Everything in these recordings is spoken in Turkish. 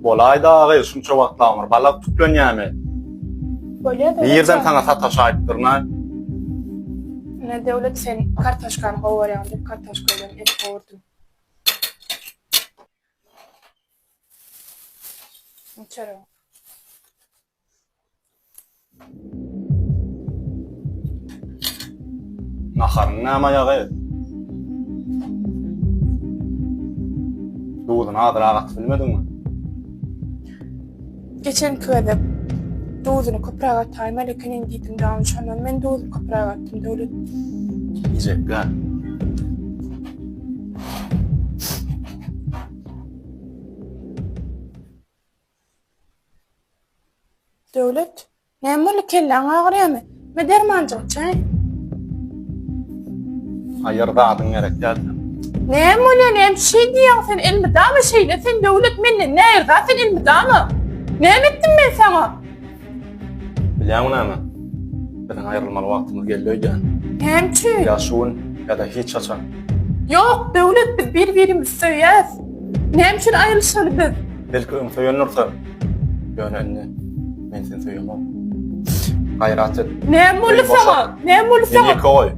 Bolay dağı şunça wagtlamyr. Balak tutlan ýamy. Bolýa da. Ýerden taňa sataş aýtdyrna. Ne devlet sen kartaşkan gowarýan dep kartaşkadan et gowurdum. Çara. Naharyn näme ýagy? Duýdun adyr agat bilmediňmi? Geçen köyde doğduğunu köprüye atayım, lekinin diýdim dağın şondan men doğdum köprüye attım devlet. Ýekga. Devlet, näme kelläň agyrýarmy? Me dermanjyk çay. Aýyrda adyň gerek geldi. Näme bolan hem şey diýen sen ilmi dama şeýle sen devlet menne näýerde sen ilmi dama? Näme etdim men sana? Bilýäňmi näme? Biziň aýrylmaly wagtymyz geldi öýdän. Hemçi. Ýaşuwyn ýa-da hiç açan. Yok devlet biz bir-birimiz söýäs. Näme üçin aýrylyşaly biz? Belki öň söýenürse. Ýöne men seni söýemem. Gaýrat et. Näme boly sana? Näme boly sana? Ýeke goý.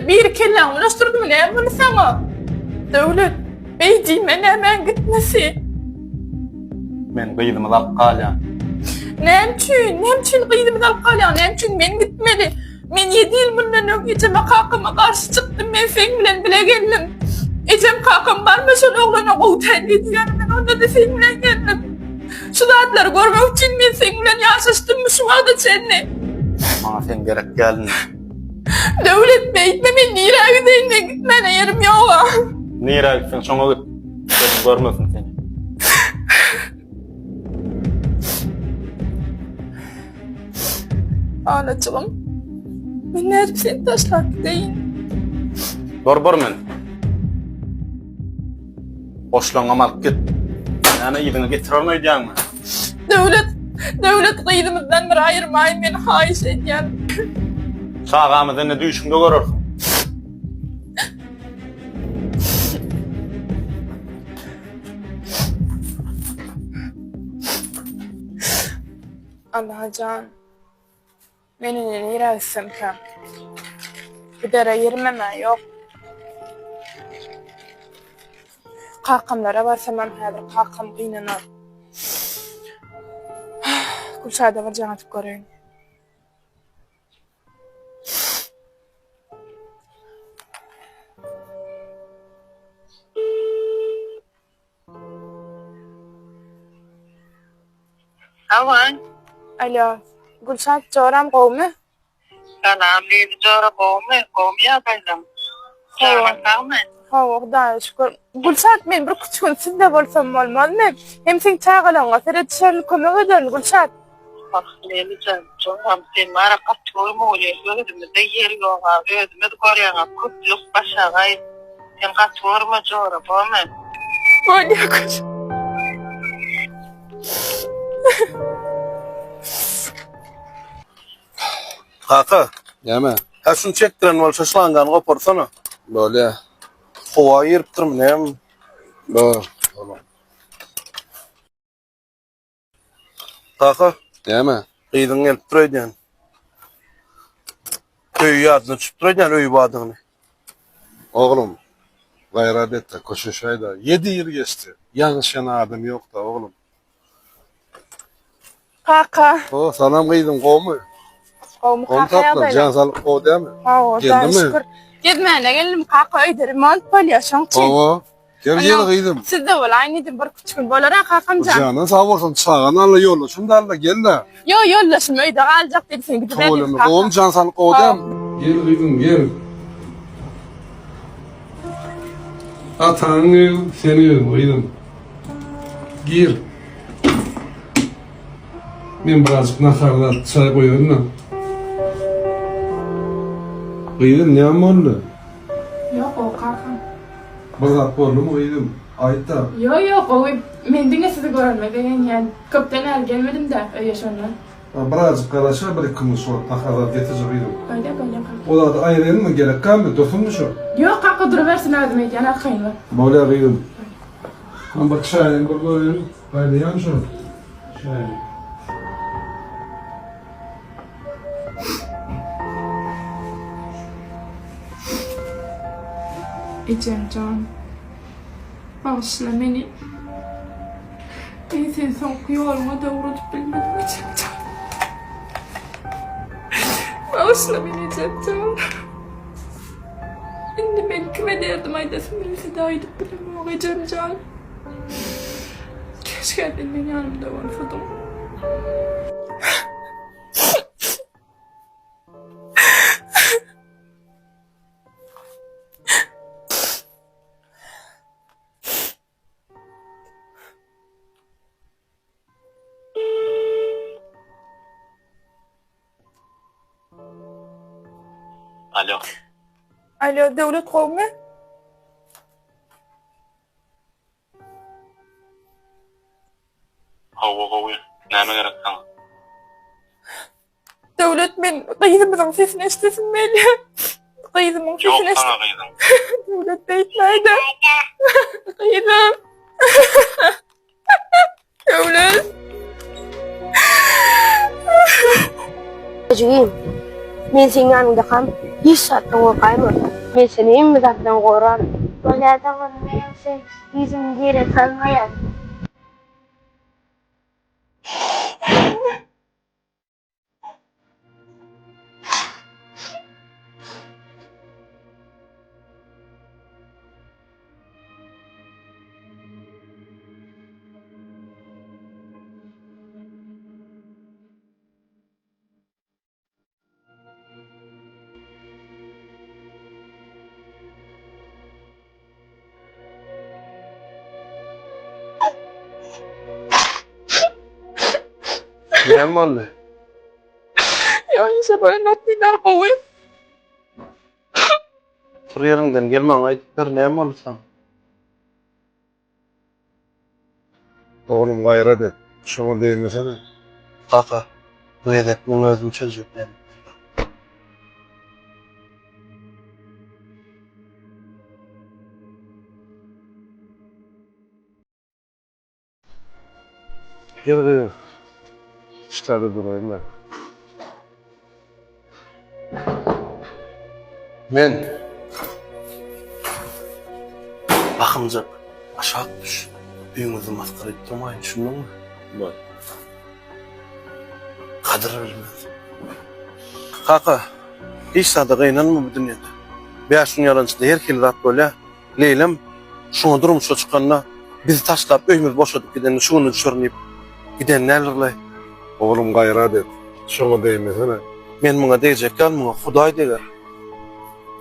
Bir kelläň ulaşdyrdymy näme boly sana? Devlet, beýdime näme gitmesi? Men gyýdymy alyp galýan. Näme üçin gyýdymy alyp galýan? Näme üçin men gitmeli? Men 7 ýyl bundan öňe kakama garşy çykdym, men sen bilen bile geldim. Ejem kakam barmy şol oglana gowtan diýen, men onda da sen bilen geldim. Şu zatlary görmek üçin men sen bilen ýaşaşdym, şu wagtda seni. Maňa sen gerek geldin. Devlet beýtme men nirä gidende gitmene ýerim ýok. Nirä gitsen şoňa git. Sen görmesin seni. Anacığım, ben nerede seni taşlap gideyin? Bar men. Boşlaňam alyp git. Näme ýygyny getiren öýdäňmi? Devlet gyýdymyzdan bir aýyrmaýyn, men haýyş edýän. Çağamyzda ne düşümde görürsin. Allah'can, meni nirä gitsem kam. Gidere ýermeme ýok. Kakamlara barsam hem häzir kakam gynanyr. Gülşada bir jaň atyp göreýin. Awan. Alo, Gülşat Joram gowmy? Salam, Leyli Jora gowmy? Gowmya gaýdam. Salam, gowmy? Hawa, Hudaýa şükür. Gülşat, men bir küçük sizde bolsam bolmalymy? Hem sen çağalaňa seret şerli kömek eden Gülşat. Leyli Jora, sen mara gatýarmy bolýar? Özümde ýeri ýok, özüme de görýän köplük başagay. Sen gatýarmy Jora, gowmy? Bolýar Gülşat. Kaka, Näme? ha şunu çekdiren bol şaşlangany goparsana. Bolýa. Howa ýeripdirmi näme? Tamam. Kaka, Näme? gyýdyň gelip durýan. Köý ýadyna çykyp durýan öýü badygyny. Oğlum, gayret et de koşuşayda. 7 yıl geçti. Yanlışan adım yok da oğlum. Kaka, O salam kıydım kovmu. gowmy Onu kakaya tapla. Can salıp kov değil mi? Hawa, Geldi mi? şükür. Gitmene geldim kaka öýde remont bolýar şoňçy. Ova. Gel gel kıydım. Sizde bolaýnydy bir küçük bolar kakamjan. Canın sağ olsun çağın alla yolu. Şunda alla gel de. Yo ýollaşym öýde galjak dedi sen gidip Oğlum kovum can salıp kov değil mi? Gel kıydım gel. Atanı seni kıydım. Gir. Men birazcık naharda çay koyuyorum da. Kıydım ne oldu? Yok o kaka. Bazat oldu mu kıydım? Ayta. Yok o men diňe sizi görmeden yani köpden er gelmedim de öýe şondan. Birazcık karışa bir kımış var. Naharda getirecek kıydım. Öyle kaka. O da ayrılın mı gerek kan mı? Dokunmuş o. Yok kaka duruversin adım edýän akayny. Böyle kıydım. Bak şahidim burada öyle. Haydi yan şunu. Şahidim. Ecemcan, bağışla beni. Ben seni son kıyarıma doğrutup bilmedim Ecemcan. Bağışla beni Ecemcan. Şimdi ben kime derdim aydasın birisi daha edip bilemiyor Ecemcan. Keşke benim yanımda olsaydın. Alo. Alo, devlet kovmu? Hava kovuyor. Näme gerek sana? Devlet men kıyızımızın sesini eşitesin beni. Kıyızımın Yok sesini eşitesin. sana kıydın. Devlet beytlerde. Kıyızım. Devlet. Çocuğum, men senin yanında kam, hiç sattığına kayma. Men seni en bizattan koran. Böyle adamın neyse, bizim yere kalmayan. Gelme oğlum. Ya işte böyle notliler kovuyor. Tur yerinden gelme aytıklar ne mi olursan? Oğlum gayret et. Şunu değmesene. Kaka, bu edep bunu özüm çözüyor benim. Yok. İşte durayım ben. Men bakımca aşağı düş. Büyüğünüzü maskara ettirmeyin, şundan mı? Bak. Kadir bilmez. Kaka, hiç sadık inanma bu dünyada. Beş gün yalancıda herkes rahat böyle. Leylem, şuna durmuşa çıkanla bizi taşlap öyümüz boşadık gidenini şunu düşürmeyip giden nelerle. Oğlum gayret et. Şunu değmesene. Men buna diyecek gal buna Huday deger.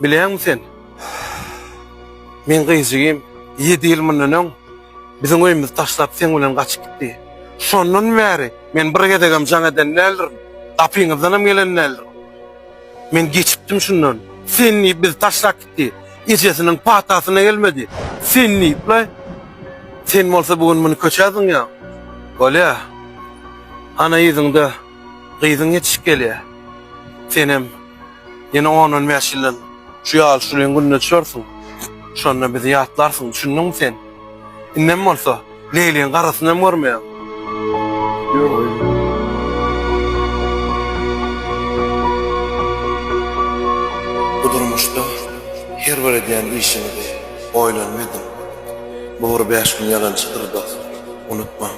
Bileyen mi sen? Men kıyıcıyım, 7 yıl mınnan bizim öyümüz taşlap sen bilen kaçıp gitti. Şondan beri men bir gedegem janadan nälerim? Tapyňyzdan gelen nälerim? Men geçipdim şundan. Senni biz taşlap gitti. İçesinin patasyna gelmedi. Senni la. Sen bolsa bugün meni köçädin ya. Golya. Ana ýüzüňde gyzyň ýetişip gelýär. Senem ýene 10-15 ýyl şu ýaly şulyň gününe düşersiň. Şonda bizi ýatlarsyň, düşündiňmi sen? Innem bolsa Leyliň garasyna görmeýär. Yok. Bu durmuşda her bir edýän işini oýlanmadım. Bu bir 5 gün ýalancıdyr da unutma.